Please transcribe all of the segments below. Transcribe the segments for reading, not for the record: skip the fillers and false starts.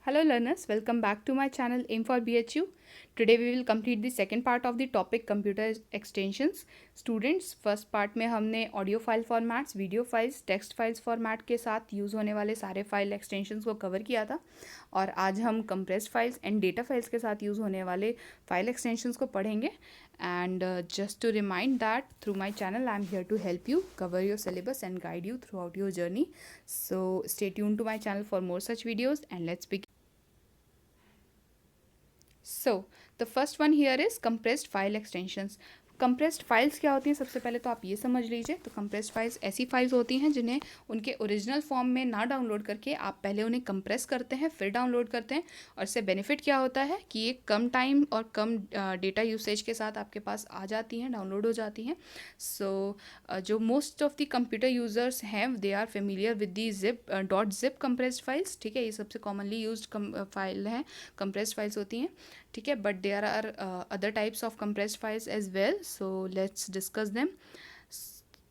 Hello learners, welcome back to my channel Aim for BHU. Today we will complete the second part of the topic computer extensions. Students, first part में हमने audio file formats, video files, text files format के साथ use होने वाले सारे file extensions को cover किया था और आज हम compressed files and data files के साथ यूज़ होने वाले फाइल एक्सटेंशंस को पढ़ेंगे. And just to remind that through my channel I am here to help you cover your syllabus and guide you throughout your journey. So stay tuned to my channel for more such videos and let's begin. So the first one here is compressed file extensions. Compressed files क्या होती हैं, सबसे पहले तो आप ये समझ लीजिए. तो कंप्रेस्ड फाइल्स ऐसी फाइल्स होती हैं जिन्हें उनके ओरिजिनल फॉर्म में ना डाउनलोड करके आप पहले उन्हें कंप्रेस करते हैं फिर डाउनलोड करते हैं. और इससे बेनिफिट क्या होता है कि ये कम टाइम और कम डेटा यूसेज के साथ आपके पास आ जाती हैं, डाउनलोड हो जाती हैं. सो जो most of the computer users हैं they are familiar with the .zip compressed files. ठीक है, ये सबसे कॉमनली यूज फाइल हैं, कंप्रेस्ड फाइल्स होती हैं. ठीक है, but there are other types of compressed files as well, so let's discuss them.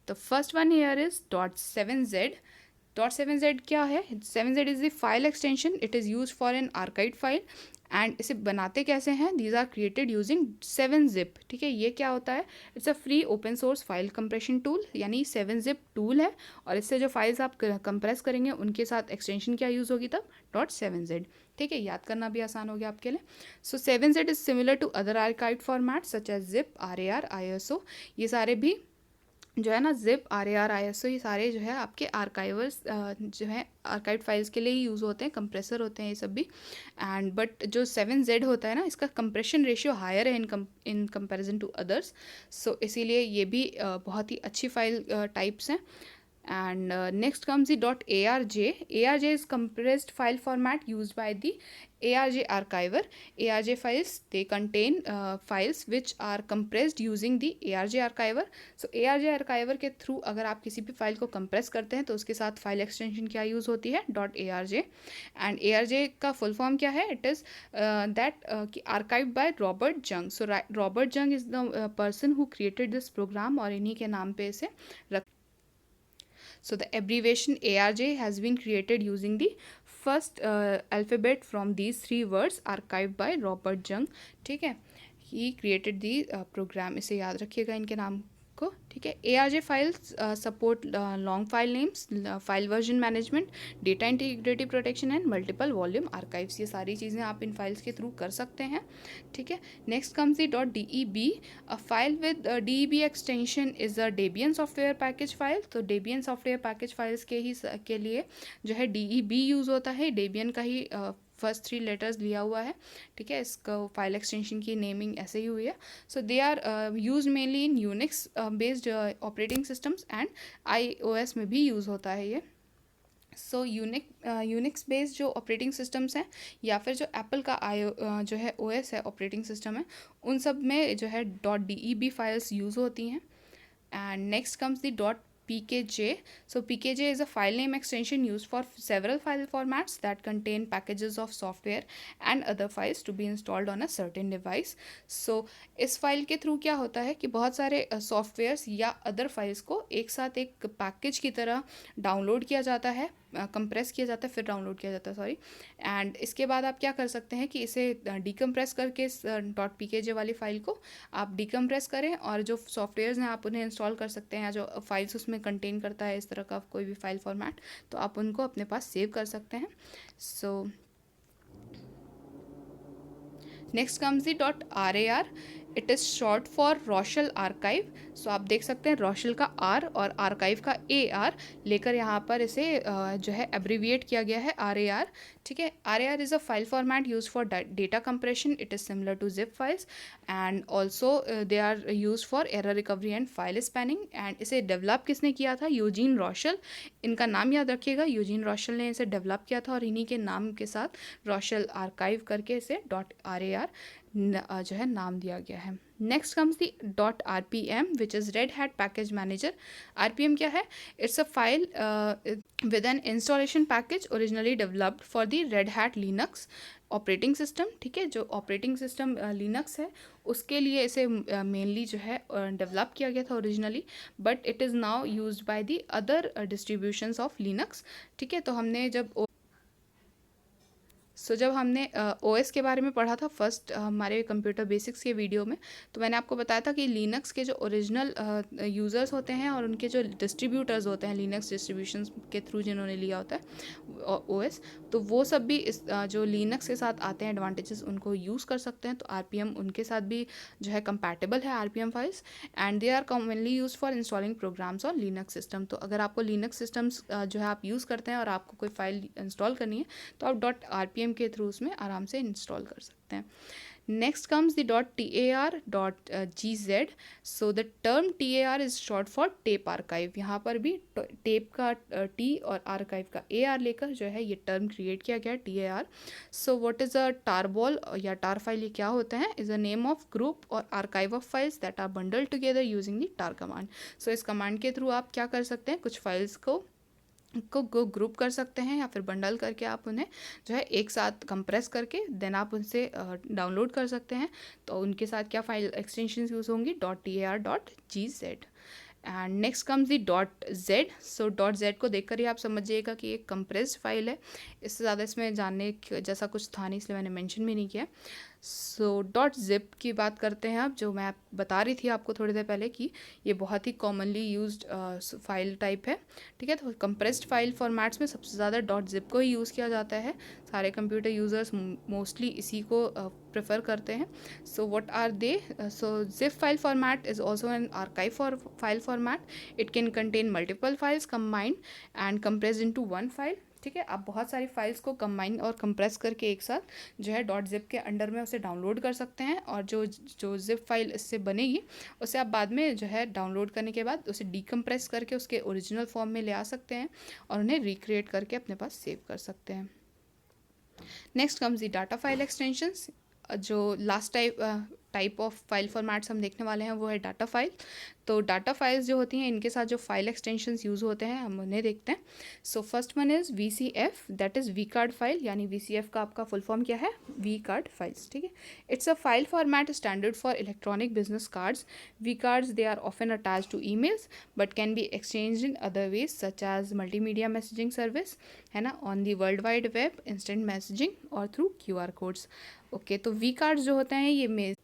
The first one here is .7z. .7z क्या है? 7z is the file extension. It is used for an archived file. And इसे बनाते कैसे हैं? These are created using 7zip. ठीक है, ये क्या होता है? It's a free open source file compression tool, यानी 7zip टूल है. और इससे जो फाइल्स आप कंप्रेस करेंगे उनके साथ एक्सटेंशन क्या यूज़ होगी तब? .7z. ठीक है, याद करना भी आसान हो गया आपके लिए. So 7z is similar to other archive format such as zip, RAR, ISO. ये सारे भी जो है ना, जिप, RAR, ISO, ये सारे जो है आपके आर्काइवर्स जो है आर्काइव फाइल्स के लिए ही यूज़ होते हैं, कंप्रेसर होते हैं ये सब भी. एंड बट जो 7z होता है ना, इसका कंप्रेशन रेशियो हायर है इन कंपैरिजन टू अदर्स. सो इसीलिए ये भी बहुत ही अच्छी फाइल टाइप्स हैं. And next comes the .arj. ARJ is compressed file format used by the ARJ archiver. ARJ files, they contain files which are compressed using the ARJ archiver. So ARJ archiver के through अगर आप किसी भी file को compress करते हैं तो उसके साथ फाइल एक्सटेंशन क्या यूज़ होती है? .arj. एंड ARJ का फुल फॉर्म क्या है? इट इज़ दैट कि archive by Robert Jung. So Robert Jung is the person who created this program और इन्हीं के नाम पे इसे रख. So the abbreviation ARJ has been created using the first alphabet from these three words archived by Robert Jung. ठीक है, he created the program. इसे याद रखिएगा इनके नाम को. ठीक है, ARJ files support long file names, file version management, data integrity protection and multiple volume archives. ये सारी चीज़ें आप इन फाइल्स के थ्रू कर सकते हैं. ठीक है, next comes the .deb. A file with DEB extension is a Debian software package file. तो डेबियन सॉफ्टवेयर पैकेज फाइल्स के लिए जो है DEB यूज़ होता है. डेबियन का ही फर्स्ट 3 लेटर्स लिया हुआ है. ठीक है, इसका फाइल एक्सटेंशन की नेमिंग ऐसे ही हुई है. So they are use mainly in Unix based operating systems and iOS में भी यूज़ होता है ये. सो यूनिक्स बेस्ड जो ऑपरेटिंग सिस्टम्स हैं या फिर जो एप्पल का जो है OS है, ऑपरेटिंग सिस्टम है, उन सब में जो है .deb फाइल्स यूज़ होती हैं. And next comes the .pkj. So pkj is a file name extension used for several file formats that contain packages of software and other files to be installed on a certain device. So इस file के through क्या होता है कि बहुत सारे softwares या other files को एक साथ एक पैकेज की तरह डाउनलोड किया जाता है, कंप्रेस किया जाता है फिर डाउनलोड किया जाता है, सॉरी. एंड इसके बाद आप क्या कर सकते हैं कि इसे डीकम्प्रेस करके इस .pkj वाली फाइल को आप डीकम्प्रेस करें और जो सॉफ्टवेयर्स हैं आप उन्हें इंस्टॉल कर सकते हैं, या जो फाइल्स उसमें कंटेन करता है इस तरह का कोई भी फाइल फॉर्मेट, तो आप उनको अपने पास सेव कर सकते हैं. So next comes the .rar. It is short for Roshal archive. So आप देख सकते हैं रोशल का R और आर्काइव का AR लेकर यहाँ पर इसे जो है एब्रीविएट किया गया है RAR. ठीक है, RAR is a file format use for data compression. It is similar to zip files and also they are use for error recovery and file spanning. And इसे डेवलप किसने किया था? Eugene Roshal. इनका नाम याद रखिएगा, यूजीन रोशल ने इसे डेवलप किया था और इन्हीं के नाम के साथ रोशल आर्काइव करके इसे .rar जो है नाम दिया गया है. Next comes the .rpm which is Red Hat package manager. RPM क्या है? It's a file with an installation package originally developed for the Red Hat Linux operating system. ठीक है, जो ऑपरेटिंग सिस्टम लिनक्स है उसके लिए इसे मेनली जो है डेवलप किया गया था originally, but it is now used by the other distributions of Linux. ठीक है, तो हमने जब सो जब हमने ओएस के बारे में पढ़ा था फर्स्ट हमारे कंप्यूटर बेसिक्स के वीडियो में, तो मैंने आपको बताया था कि लिनक्स के जो ओरिजिनल यूज़र्स होते हैं और उनके जो डिस्ट्रीब्यूटर्स होते हैं लिनक्स डिस्ट्रीब्यूशन के थ्रू जिन्होंने लिया होता है ओएस, तो वो सब भी इस जो लिनक्स के साथ आते हैं एडवांटेजेस उनको यूज़ कर सकते हैं। तो आरपीएम उनके साथ भी जो है कंपैटिबल है RPM files, and they are commonly use for installing programs on Linux system. तो अगर आपको लिनक्स सिस्टम्स जो है आप यूज़ करते हैं और आपको कोई फाइल इंस्टॉल करनी है तो आप .rpm के थ्रू उसमें आराम से इंस्टॉल कर सकते हैं। Next comes the .tar.gz. So the term TAR is short for tape archive. यहाँ पर भी टेप का T और आर्काइव का AR लेकर जो है ये टर्म क्रिएट किया गया TAR. So what is a tarball या tar file, ये क्या होता है? Is a name of group और archive of files that are bundled together using the tar command. So इस कमांड के थ्रू आप क्या कर सकते हैं, कुछ फाइल्स को ग्रुप कर सकते हैं या फिर बंडल करके आप उन्हें जो है एक साथ कंप्रेस करके देन आप उनसे डाउनलोड कर सकते हैं। तो उनके साथ क्या फाइल एक्सटेंशंस यूज़ होंगी .tar.gz। And next comes the .z। So .z को देखकर ही आप समझिएगा कि एक कंप्रेस्ड फाइल है, इससे ज़्यादा इसमें जानने जैसा कुछ था नहीं, इसलिए मैंने मेंशन भी नहीं किया। सो .zip की बात करते हैं अब, जो मैं बता रही थी आपको थोड़ी देर पहले कि ये बहुत ही कॉमनली यूज्ड फाइल टाइप है, ठीक है। तो कंप्रेस्ड फाइल फॉर्मेट्स में सबसे ज़्यादा .zip को ही यूज़ किया जाता है, सारे कंप्यूटर यूज़र्स मोस्टली इसी को प्रेफर करते हैं। So what are they? So zip file format is also an archive for file format. It can contain multiple files combined and compressed into one file, ठीक है। आप बहुत सारी फाइल्स को कंबाइन और कंप्रेस करके एक साथ जो है .zip के अंडर में उसे डाउनलोड कर सकते हैं, और जो zip फाइल इससे बनेगी उसे आप बाद में जो है डाउनलोड करने के बाद उसे डीकम्प्रेस करके उसके ओरिजिनल फॉर्म में ले आ सकते हैं और उन्हें रिक्रिएट करके अपने पास सेव कर सकते हैं। Next comes the data file extensions. जो last type of file formats हम देखने वाले हैं वो है डाटा फाइल। तो डाटा फाइल्स जो होती हैं इनके साथ जो फाइल एक्सटेंशंस यूज़ होते हैं हम उन्हें देखते हैं। So first one is VCF, that is v card file, यानी VCF का आपका फुल फॉर्म क्या है? वी कार्ड फाइल्स, ठीक है। It's a file format standard for electronic business cards. V cards they are often attach to emails but can be exchange in other ways such as multimedia messaging service, है ना, on the world wide web, instant messaging और through QR codes. Okay, तो v cards जो होते हैं ये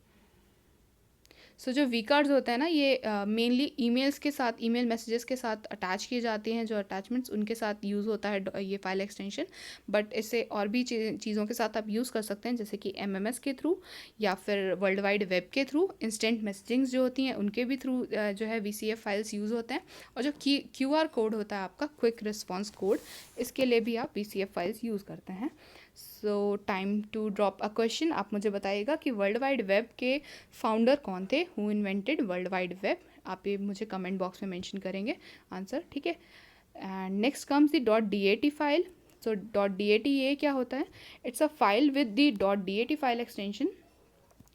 जो we cards होते हैं ना ये मेनली ईमेल्स के साथ, ईमेल मैसेजेस के साथ अटैच किए जाते हैं, जो अटैचमेंट्स उनके साथ यूज़ होता है ये फाइल एक्सटेंशन। बट इसे और भी चीज़ों के साथ आप यूज़ कर सकते हैं, जैसे कि MMS के थ्रू या फिर वर्ल्ड वाइड वेब के थ्रू, इंस्टेंट मैसेजिंग्स जो होती हैं उनके भी थ्रू जो है VCF फाइल्स यूज़ होते हैं। और जो QR कोड होता है आपका, क्विक रिस्पॉन्स कोड, इसके लिए भी आप VCF फाइल्स यूज़ करते हैं। So time to drop a question. आप मुझे बताइएगा कि वर्ल्ड वाइड वेब के फाउंडर कौन थे? Who invented world wide web? आप ये मुझे कमेंट बॉक्स में मेंशन करेंगे आंसर, ठीक है। And next comes the .dat file. So .dat ये क्या होता है? It's a file with the .dat file extension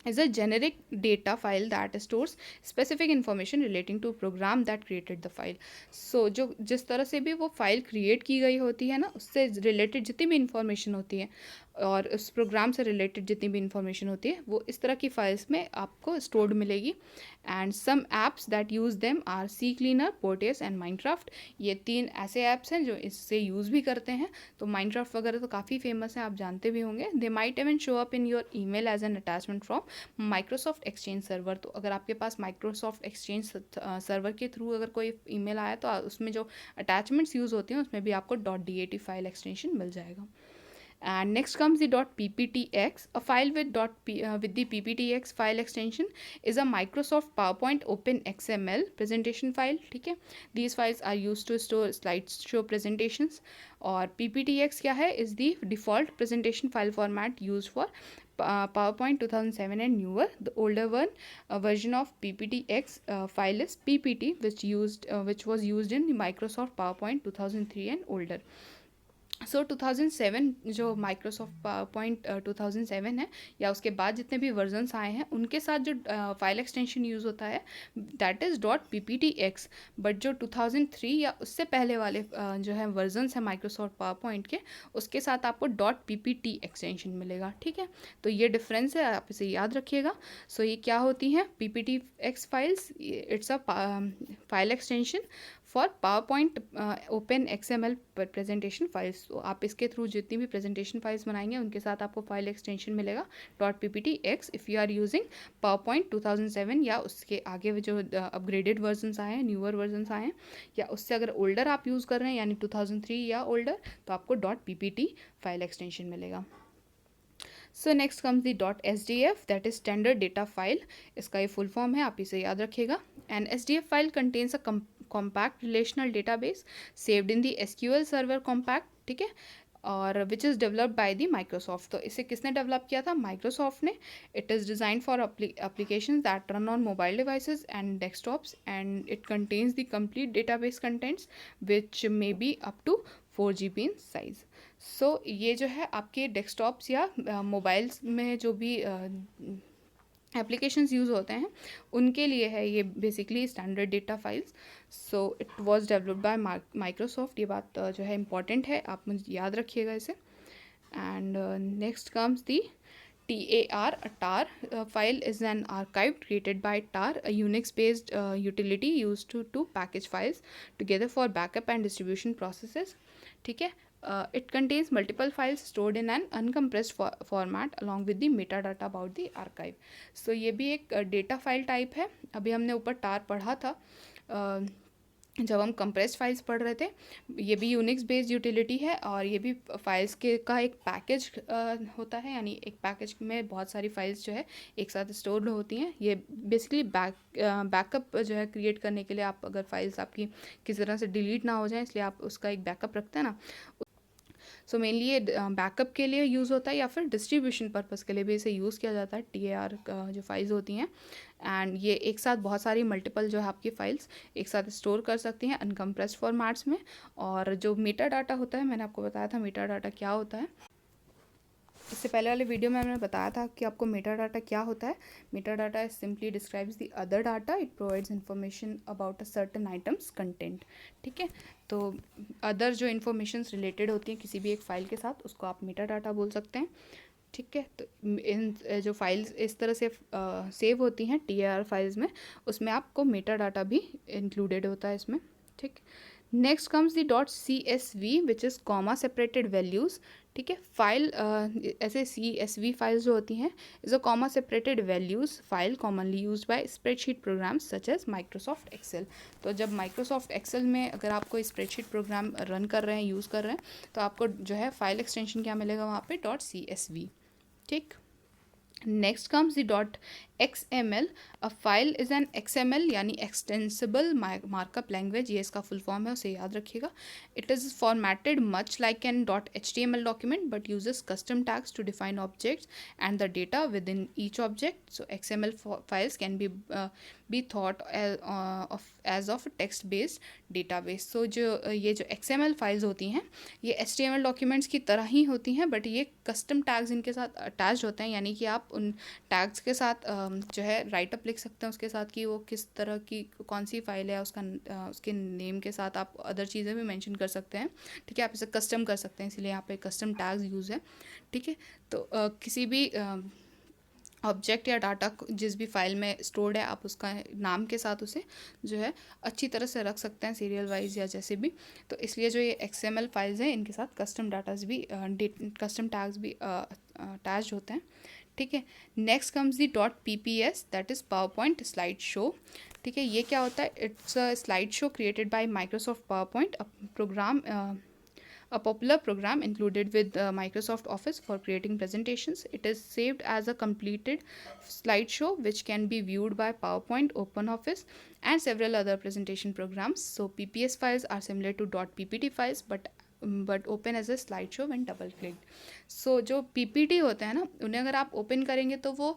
is a generic data file that stores specific information relating to program that created the file. So जो जिस तरह से भी वो फाइल क्रिएट की गई होती है ना, उससे रिलेटेड जितनी भी इंफॉर्मेशन होती है और उस प्रोग्राम से रिलेटेड जितनी भी इंफॉर्मेशन होती है वो इस तरह की फाइल्स में आपको स्टोर्ड मिलेगी। And some apps that use them are CCleaner, Porteus and Minecraft। ये 3 ऐसे ऐप्स हैं जो इससे यूज़ भी करते हैं। तो Minecraft वगैरह तो काफ़ी फेमस है, आप जानते भी होंगे। They might even show up in your email as an attachment from Microsoft Exchange server. तो अगर आपके पास माइक्रोसॉफ्ट एक्सचेंज सर्वर के थ्रू अगर कोई ईमेल आया तो उसमें जो अटैचमेंट्स यूज़ होती हैं उसमें भी आपको .dat फाइल एक्सटेंशन मिल जाएगा। And next comes the .pptx. A file with with the pptx file extension is a Microsoft PowerPoint Open XML presentation file, ठीक है। These files are used to store slideshow presentations। और pptx क्या है? Is the default presentation file format used for PowerPoint 2007 and newer. The older one version of pptx file is ppt, which was used in the Microsoft PowerPoint 2003 and older. सो 2007 जो Microsoft PowerPoint 2007 है या उसके बाद जितने भी versions आए हैं उनके साथ जो फाइल एक्सटेंशन यूज़ होता है दैट इज़ .pptx। बट जो 2003 या उससे पहले वाले जो है वर्जन्स हैं माइक्रोसॉफ्ट पावरपॉइंट के, उसके साथ आपको .ppt एक्सटेंशन मिलेगा, ठीक है। तो ये डिफरेंस है, आप इसे याद रखिएगा। सो ये क्या होती हैं? pptx files, it's a file extension for power point open XML presentation files. तो आप इसके थ्रू जितनी भी प्रेजेंटेशन फाइल्स बनाएंगे उनके साथ आपको फाइल एक्सटेंशन मिलेगा .pptx if you are using PowerPoint 2007 या उसके आगे जो अपग्रेडेड वर्जन्स आए हैं, न्यूअर वर्जन्स आए हैं, या उससे अगर ओल्डर आप यूज़ कर रहे हैं यानी 2003 या ओल्डर, तो आपको .ppt फाइल एक्सटेंशन मिलेगा। सो next comes the .sdf that is standard data file. इसका ये फुल फॉर्म है, आप इसे याद रखिएगा। And SDF file contains a compact relational database saved in the SQL server compact, ठीक है, और which is developed by the Microsoft. तो इसे किसने डेवलप किया था? माइक्रोसॉफ्ट ने। It is design for applications that run on mobile devices and desktops and it contains the complete database contents which may be up to 4 GB in size. So ये जो है आपके डेस्कटॉप्स या मोबाइल्स में जो भी applications use होते हैं उनके लिए है ये basically standard data files. So it was developed by Microsoft. ये बात जो है इम्पॉर्टेंट है, आप मुझे याद रखिएगा इसे। And next comes the TAR. A tar file is an archive created by tar, a Unix-based utility used to package files together for backup and distribution processes. ठीक है, it contains multiple files stored in an uncompressed format along with the metadata about the archive. So ये भी एक data file type है। अभी हमने ऊपर टार पढ़ा था जब हम कंप्रेस्ड फाइल्स पढ़ रहे थे। ये भी यूनिक्स बेस्ड यूटिलिटी है और ये भी फाइल्स के का एक पैकेज होता है, यानी एक पैकेज में बहुत सारी फाइल्स जो है एक साथ स्टोर्ड होती हैं। ये बेसिकली बैकअप जो है क्रिएट करने के लिए, आप अगर फाइल्स आपकी किसी तरह से डिलीट ना हो जाए इसलिए आप उसका एक बैकअप रखते हैं ना। सो मेनली ये बैकअप के लिए यूज़ होता है या फिर डिस्ट्रीब्यूशन पर्पज़ के लिए भी इसे यूज़ किया जाता है। TAR का जो फाइल्स होती हैं, एंड ये एक साथ बहुत सारी मल्टीपल जो है आपकी फाइल्स एक साथ स्टोर कर सकती हैं अनकम्प्रेस्ड फॉर्मेट्स में। और जो मेटा डाटा होता है, मैंने आपको बताया था मेटा डाटा क्या होता है। इससे पहले वाले वीडियो में मैंने बताया था कि आपको मेटा डाटा क्या होता है। Meta data simply describes the other data, it provides information about a certain items content. ठीक है, तो अदर जो इन्फॉर्मेशंस रिलेटेड होती हैं किसी भी एक फ़ाइल के साथ, उसको आप मेटा डाटा बोल सकते हैं। ठीक है, तो इन जो फाइल्स इस तरह से सेव होती हैं TAR फाइल्स में, उसमें आपको मेटा डाटा भी इंक्लूडेड होता है इसमें। ठीक, next comes the .CSV which is comma separated values. ठीक है, फाइल ऐसे CSV फाइल्स जो होती हैं is a comma separated values file commonly used by spreadsheet programs such as Microsoft Excel. तो जब माइक्रोसॉफ्ट एक्सेल में अगर आप कोई स्प्रेडशीट प्रोग्राम रन कर रहे हैं, यूज़ कर रहे हैं, तो आपको जो है फाइल एक्सटेंशन क्या मिलेगा वहाँ पे .CSV। ठीक, next comes the .XML। A file is an XML यानी एक्सटेंसिबल मार्कअप लैंग्वेज, ये इसका फुल फॉर्म है, उसे याद रखिएगा। It is formatted much like an .HTML document but uses custom tags to define objects and the data within each object. So XML files can be thought as of text based database. So जो ये जो XML files होती हैं ये HTML documents की तरह ही होती हैं, बट ये कस्टम टैग्स इनके साथ अटैच होते हैं, यानी कि आप उन टैग्स के साथ जो है राइटअप लिख सकते हैं उसके साथ कि वो किस तरह की कौन सी फाइल है, उसका उसके नेम के साथ आप अदर चीज़ें भी मेंशन कर सकते हैं। ठीक है, आप इसे कस्टम कर सकते हैं, इसलिए यहाँ पे कस्टम टैग्स यूज़ है। ठीक है, तो किसी भी ऑब्जेक्ट या डाटा जिस भी फाइल में स्टोर्ड है, आप उसका नाम के साथ उसे जो है अच्छी तरह से रख सकते हैं, सीरियल वाइज या जैसे भी। तो इसलिए जो ये XML फाइल्स हैं इनके साथ कस्टम डाटाज भी कस्टम टैग्स भी अटैच होते हैं। ठीक है, next comes the .PPS that is PowerPoint slide show. ठीक है, ये क्या होता है? It's a slide show created by Microsoft PowerPoint, a program a popular program included with Microsoft Office for creating presentations. It is saved as a completed slideshow which can be viewed by PowerPoint, OpenOffice, and several other presentation programs. So PPS files are similar to .ppt files but open as a slideshow when double clicked. So जो PPT होते हैं ना, उन्हें अगर आप open करेंगे तो वो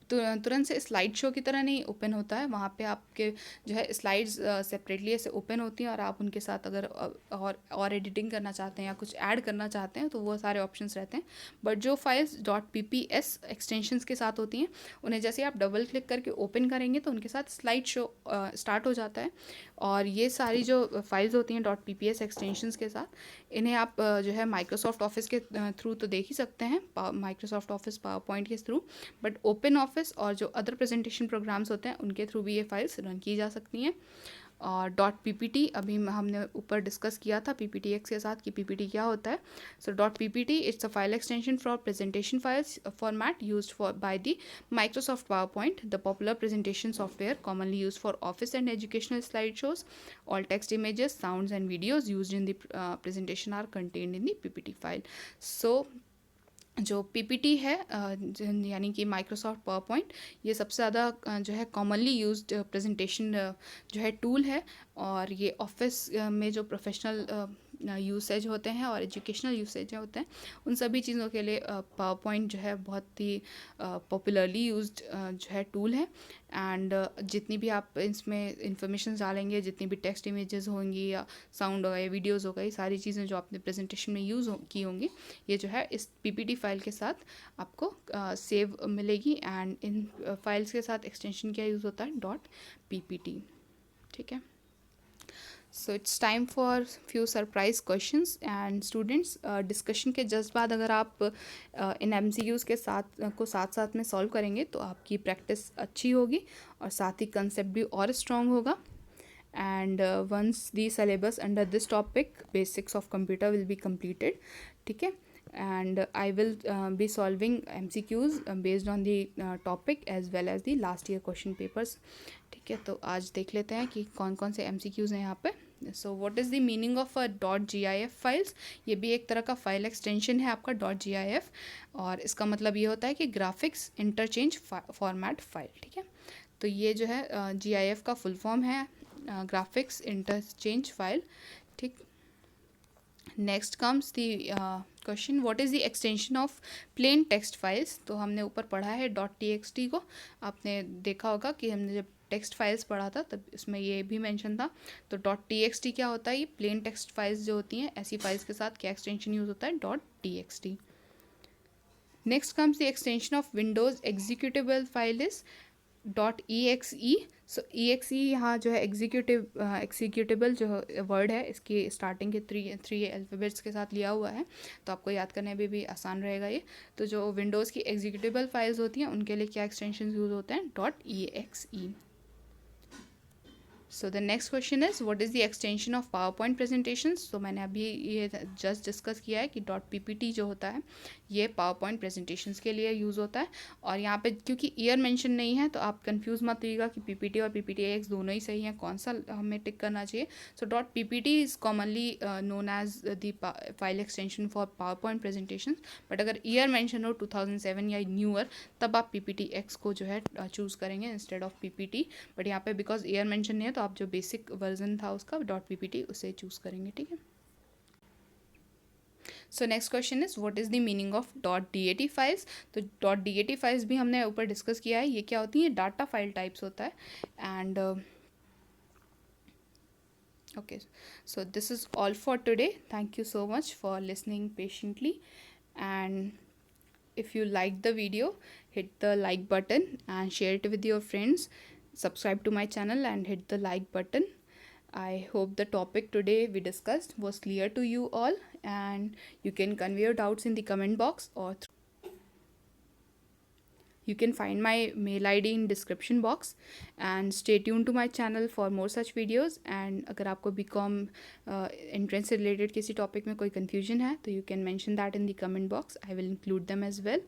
तुरंत से स्लाइड शो की तरह नहीं ओपन होता है। वहाँ पे आपके जो है स्लाइड्स सेपरेटली ऐसे ओपन होती हैं और आप उनके साथ अगर और एडिटिंग करना चाहते हैं या कुछ ऐड करना चाहते हैं तो वो सारे ऑप्शंस रहते हैं। बट जो फाइल्स .PPS एक्सटेंशंस के साथ होती हैं उन्हें जैसे आप डबल क्लिक करके ओपन करेंगे तो उनके साथ स्लाइड शो स्टार्ट हो जाता है। और ये सारी जो फाइल्स होती हैं .PPS एक्सटेंशंस के साथ, इन्हें आप जो है माइक्रोसॉफ्ट ऑफिस के थ्रू तो देख ही सकते हैं, माइक्रोसॉफ्ट ऑफिस पावर पॉइंट के थ्रू, बट ओपन ऑफिस और जो अदर प्रेजेंटेशन प्रोग्राम्स होते हैं उनके थ्रू भी ये फाइल्स रन की जा सकती हैं। और डॉट पीपीटी अभी हमने ऊपर डिस्कस किया था PPTX के साथ कि PPT क्या होता है. So dot PPT it's a file extension for presentation files format used for by the Microsoft PowerPoint, the popular presentation software commonly used for office and educational slideshows. All text, images, sounds and videos used in the presentation are contained in the PPT file. So जो PPT है यानी कि Microsoft power point, ये सबसे ज़्यादा जो है commonly used presentation जो है टूल है. और ये ऑफिस में जो प्रोफेशनल यूसेज होते हैं और एजुकेशनल यूसेज होते हैं उन सभी चीज़ों के लिए पावर पॉइंट जो है बहुत ही पॉपुलरली यूज्ड जो है टूल है. एंड जितनी भी आप इसमें इंफॉर्मेशन डालेंगे, जितनी भी टेक्स्ट इमेजेस होंगी या साउंड होगा या वीडियोज़ होगा, ये सारी चीज़ें जो आपने प्रेजेंटेशन में की होंगी ये जो है इस पीपीटी फाइल के साथ आपको सेव मिलेगी. एंड इन फाइल्स के साथ एक्सटेंशन क्या यूज़ होता है, डॉट पीपीटी. ठीक है. So it's time for few surprise questions. And students, discussion के जस्ट बाद अगर आप इन MCQs के साथ साथ में सॉल्व करेंगे तो आपकी प्रैक्टिस अच्छी होगी और साथ ही कंसेप्ट भी और स्ट्रॉन्ग होगा. And once the syllabus under this topic basics of computer will be completed. ठीक है. And I will be solving MCQs based on the topic as well as the last year question papers. ठीक है. तो आज देख लेते हैं कि कौन कौन से MCQs हैं यहाँ पे. So what is the meaning of a .gif files. ये भी एक तरह का फाइल एक्सटेंशन है आपका .gif, और इसका मतलब ये होता है कि ग्राफिक्स इंटरचेंज फॉर्मेट फाइल. ठीक है. तो ये जो है GIF का फुल फॉर्म है ग्राफिक्स इंटरचेंज फाइल. ठीक. Next comes the question, what is the extension of plain text files. तो हमने ऊपर पढ़ा है .txt को. आपने देखा होगा कि हमने जब टेक्स्ट फाइल्स पढ़ा था तब इसमें ये भी मेंशन था. तो .txt क्या होता है, ये प्लेन टेक्स्ट फाइल्स जो होती हैं ऐसी फाइल्स के साथ क्या एक्सटेंशन यूज़ होता है, .txt. Next comes the extension of Windows executable file is .exe. So exe यहाँ जो है एग्जीक्यूटेबल जो वर्ड है इसकी स्टार्टिंग के थ्री अल्फ़ाबेट्स के साथ लिया हुआ है, तो आपको याद करने में भी आसान रहेगा ये. तो जो विंडोज़ की एग्जीक्यूटेबल फाइल्स होती हैं उनके लिए क्या एक्सटेंशन यूज़ होते हैं, .exe. So the next question is what is the extension of power point presentations. तो मैंने अभी ये जस्ट डिस्कस किया है कि .ppt जो होता है ये पावर पॉइंट प्रेजेंटेशंस के लिए यूज़ होता है. और यहाँ पे क्योंकि ईयर मेंशन नहीं है तो आप कंफ्यूज मत होइएगा कि PPT और PPTX दोनों ही सही हैं, कौन सा हमें टिक करना चाहिए. So .ppt is commonly known as the file extension for PowerPoint presentations. But अगर ईयर मेंशन हो 2007 या न्यूअर तब आप PPTX को जो है चूज़ करेंगे इंस्टेड ऑफ PPT. बट यहाँ पे बिकॉज ईयर मेंशन नहीं है तो आप जो बेसिक वर्जन था उसका .ppt उसे चूज़ करेंगे. ठीक है. So next question is what is the meaning of .dat files. तो .dat फाइल्स भी हमने ऊपर डिस्कस किया है. ये क्या होती है, डाटा फाइल टाइप्स होता है. And okay, so this is all for today. Thank you so much for listening patiently, and if you like the video, hit the like button and share it with your friends. Subscribe to my channel and hit the like button. I hope the topic today we discussed was clear to you all, and you can convey your doubts in the comment box, or you can find my mail ID in description box. And stay tuned to my channel for more such videos. And अगर आपको BCom entrance से related किसी topic में कोई confusion है तो you can mention that in the comment box. I will include them as well.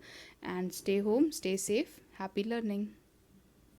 And stay home, stay safe, happy learning.